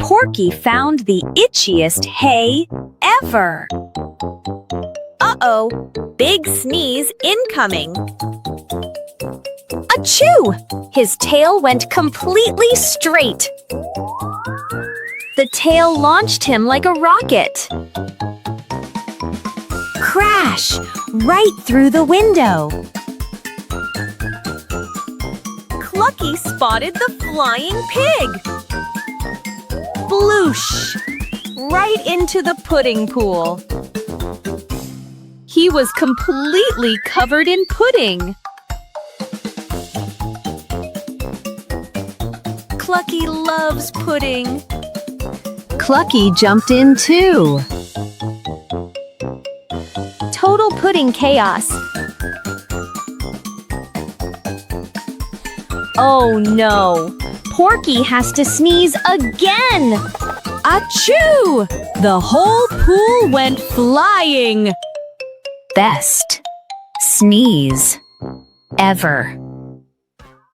Porky found the itchiest hay ever. Uh-oh, big sneeze incoming. Achoo! His tail went completely straight. The tail launched him like a rocket. Crash! Right through the window. Clucky spotted the flying pig. Bloosh! Right into the pudding pool. He was completely covered in pudding. Clucky loves pudding. Clucky jumped in too. Total pudding chaos. Oh no! Porky has to sneeze again! Achoo! The whole pool went flying! Best sneeze ever.